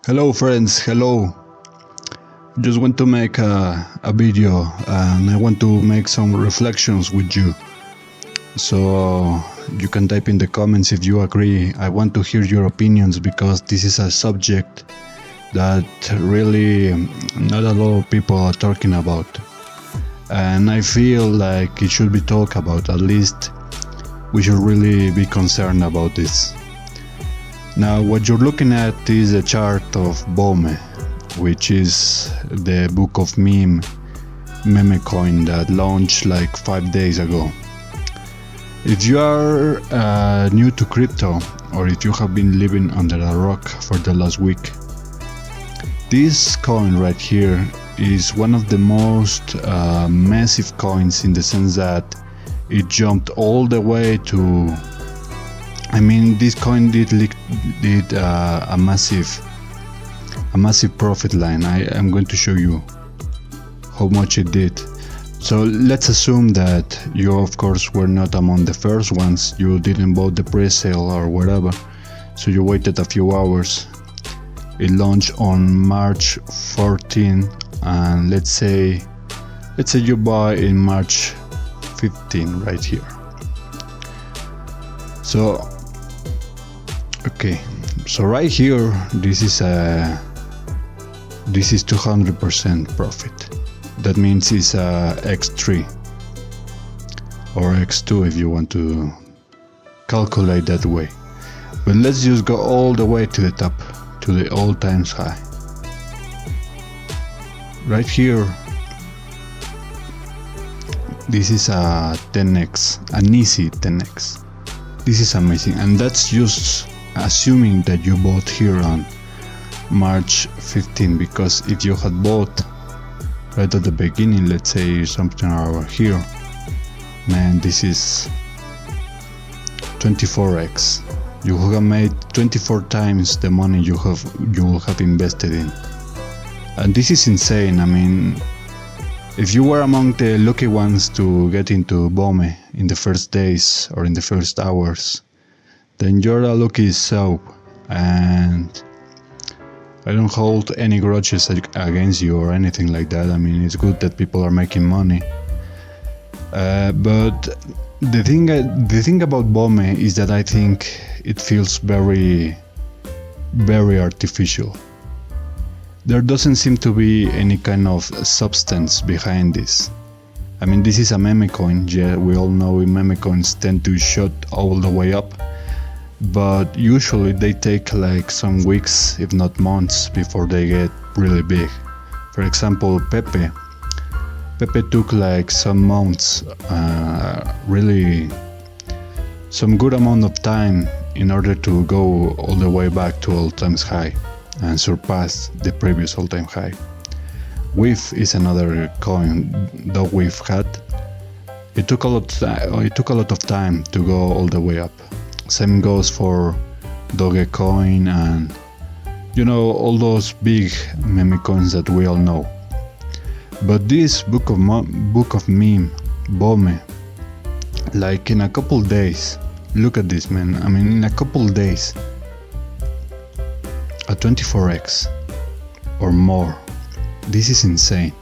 Hello friends, hello. Just want to make a video and I want to make some reflections with you. So you can type in the comments if you agree. I want to hear your opinions because this is a subject that really not a lot of people are talking about. And I feel like it should be talked about. At least we should really be concerned about this. Now what you're looking at is a chart of Bome, which is the book of memecoin that launched like 5 days ago. If you are new to crypto, or if you have been living under a rock for the last week, this coin right here is one of the most massive coins, in the sense that it jumped all the way to, this coin did a massive profit line. I am going to show you how much it did. So let's assume that you of course were not among the first ones. You didn't buy the pre-sale or whatever, so you waited a few hours. It launched on March 14, and let's say you buy in March 15 right here. So okay, so right here this is 200% profit. That means it's x3 or x2 if you want to calculate that way. But let's just go all the way to the top, to the all-time high. Right here, this is a 10x, an easy 10x. This is amazing, and that's just assuming that you bought here on March 15, because if you had bought right at the beginning, let's say something over here, man, this is 24x. You have made 24 times the money you will have invested in, and this is insane. If you were among the lucky ones to get into Bome in the first days or in the first hours, then you're a lucky soul, and I don't hold any grudges against you or anything like that. It's good that people are making money, but the thing about Bome is that I think it feels very, very artificial. There doesn't seem to be any kind of substance behind this. This is a meme coin. Yeah, we all know memecoins tend to shoot all the way up, but usually they take like some weeks, if not months, before they get really big. For example, Pepe took like some months, really some good amount of time in order to go all the way back to all-time high and surpass the previous all-time high. WIF is another coin that we've had. It took a lot of time to go all the way up. Same goes for Dogecoin and all those big meme coins that we all know. But this book of meme, Bome, like in a couple days, look at this, man. In a couple days, a 24x or more. This is insane.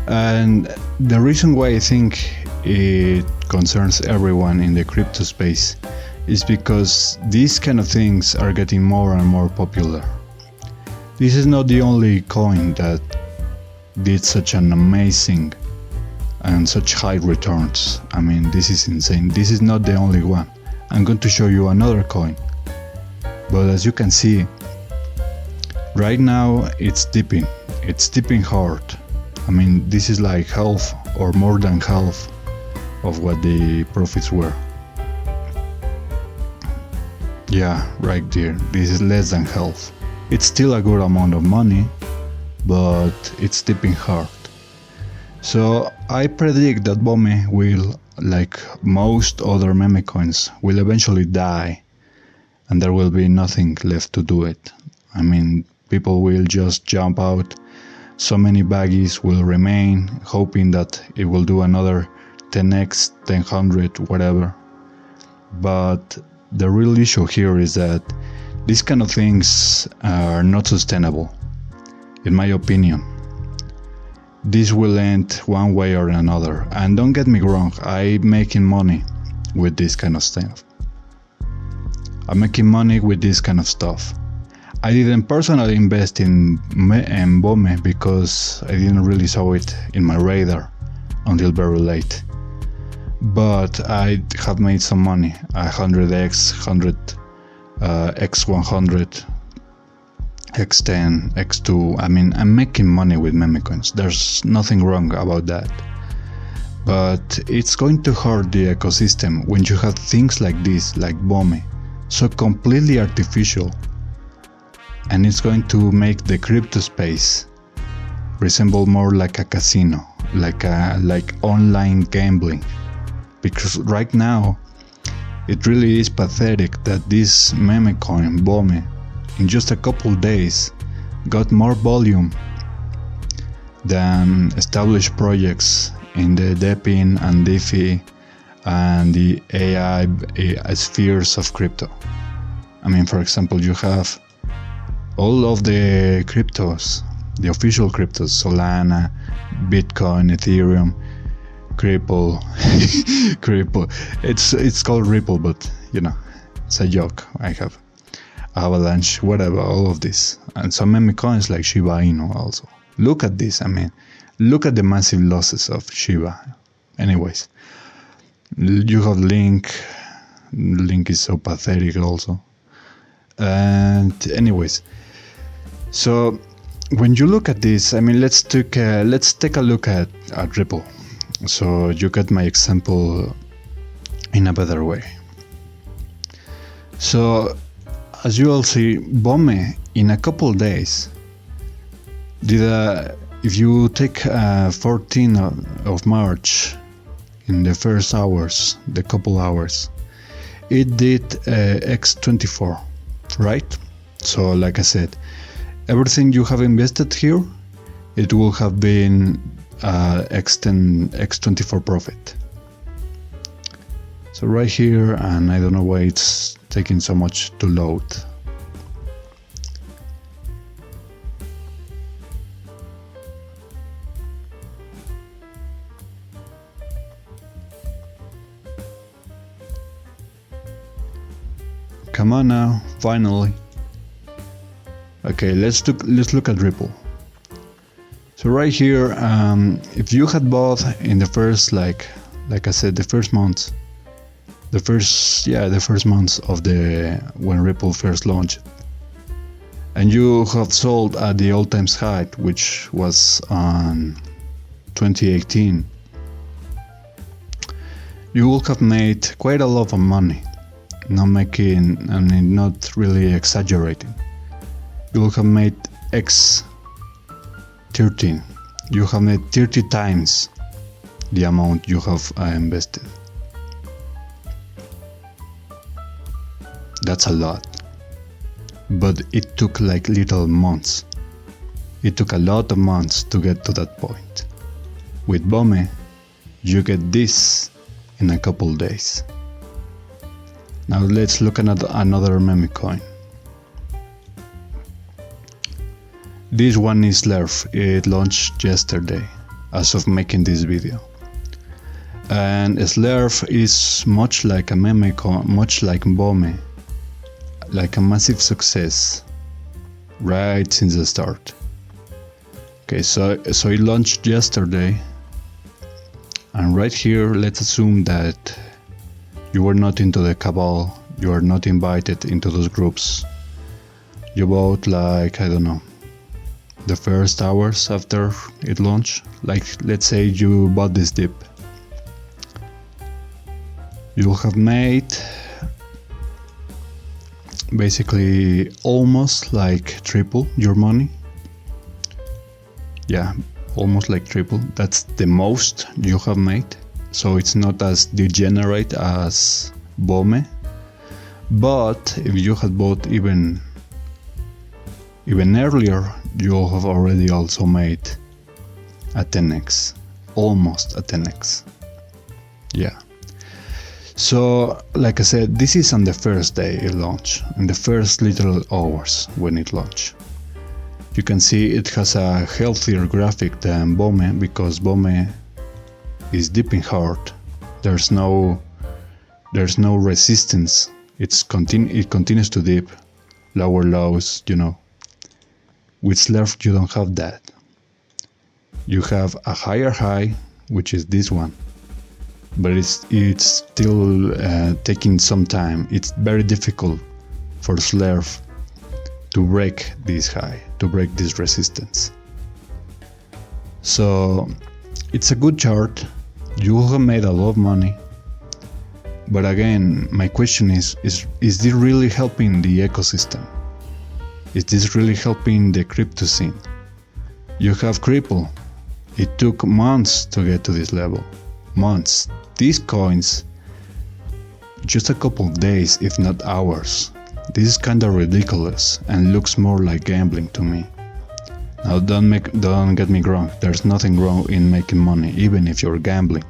And the reason why I think it concerns everyone in the crypto space is because these kind of things are getting more and more popular. This is not the only coin that did such an amazing and such high returns. This is insane. This is not the only one. I'm going to show you another coin, but as you can see, right now it's dipping hard. This is like half or more than half of what the profits were. Yeah, right there, this is less than half. It's still a good amount of money, but it's dipping hard. So I predict that Bome will, like most other meme coins, will eventually die, and there will be nothing left to do it. People will just jump out. So many baggies will remain, hoping that it will do another 10x, 1000, whatever. But the real issue here is that These kind of things are not sustainable, in my opinion. This will end one way or another. And don't get me wrong, I'm making money with this kind of stuff. I'm making money with this kind of stuff. I didn't personally invest in BOME because I didn't really saw it in my radar until very late. But I have made some money, 100x, 100 x100, x10, x2. I mean, I'm making money with memecoins. There's nothing wrong about that. But it's going to hurt the ecosystem when you have things like this, like BOME, so completely artificial. And it's going to make the crypto space resemble more like a casino, like online gambling. Because right now, it really is pathetic that this memecoin, BOME, in just a couple days, got more volume than established projects in the DePIN and DeFi and the AI spheres of crypto. I mean, for example, you have all of the cryptos, the official cryptos, Solana, Bitcoin, Ethereum, Ripple. It's called Ripple, but you know, it's a joke. I have Avalanche, whatever, all of this, and some meme coins like Shiba Inu also. Look at this. I mean, look at the massive losses of Shiba. Anyways, you have Link. Link is so pathetic also. And anyways, so when you look at this, I mean, let's take a look at Ripple. So you get my example in a better way. So as you all see, BOME in a couple days did if you take 14 of March in the first hours, the couple hours, it did x24, right? So like I said, everything you have invested here, it will have been x10, x24 profit. So right here, and I don't know why it's taking so much to load. Come on now, finally. Okay, let's look at Ripple. So right here, if you had bought in the first, like I said, the first months of when Ripple first launched, and you have sold at the all-time high, which was on 2018, you will have made quite a lot of money. Not really exaggerating. You will have made X13. You have made 30 times the amount you have invested. That's a lot. But it took like little months. It took a lot of months to get to that point. With BOME, you get this in a couple days. Now let's look at another meme coin. This one is Lerf. It launched yesterday as of making this video. And Lerf is much like a meme coin, much like BOME, like a massive success right since the start. Okay, so it launched yesterday, and right here, let's assume that you were not into the cabal, you are not invited into those groups. You bought like, I don't know, the first hours after it launched. Like, let's say you bought this dip. You have made basically almost like triple your money. Yeah, almost like triple. That's the most you have made. So it's not as degenerate as BOME. But if you had bought even earlier, you have already also made a 10x. Almost a 10x. Yeah. So, like I said, this is on the first day it launched, in the first little hours when it launched. You can see it has a healthier graphic than BOME, because BOME is dipping hard. There's no resistance. It continues to dip, lower lows, you know. With Slurf you don't have that. You have a higher high, which is this one, but it's still taking some time. It's very difficult for Slurf to break this high, to break this resistance. So it's a good chart. You have made a lot of money. But again, my question is this really helping the ecosystem? Is this really helping the crypto scene? You have Cripple. It took months to get to this level. Months. These coins, just a couple of days, if not hours. This is kinda ridiculous and looks more like gambling to me. Now don't get me wrong, there's nothing wrong in making money, even if you're gambling.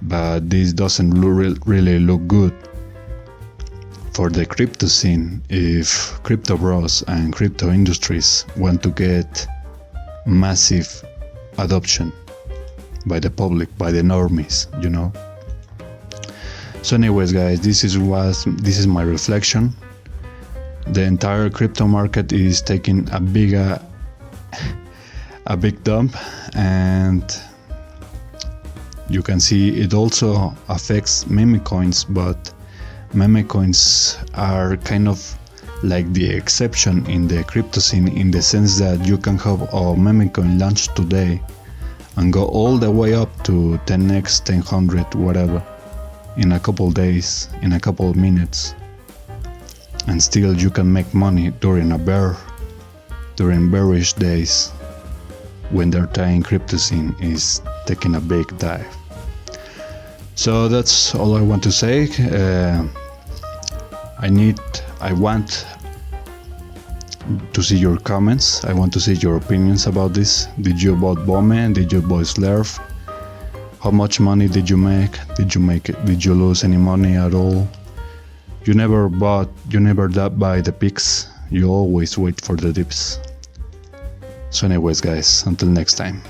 But this doesn't really look good for the crypto scene if crypto bros and crypto industries want to get massive adoption by the public, by the normies, you know. So anyways guys, this is my reflection. The entire crypto market is taking a big dump, and you can see it also affects memecoins, but memecoins are kind of like the exception in the crypto scene, in the sense that you can have a memecoin launch today and go all the way up to 10x, 1000, whatever, in a couple days, in a couple of minutes, and still you can make money during bearish days, when the entire crypto scene is taking a big dive. So that's all I want to say. I want to see your comments. I want to see your opinions about this. Did you buy BOME? Did you buy Slurf? How much money did you make? Did you lose any money at all? You never buy the peaks. You always wait for the dips. So anyways guys, until next time.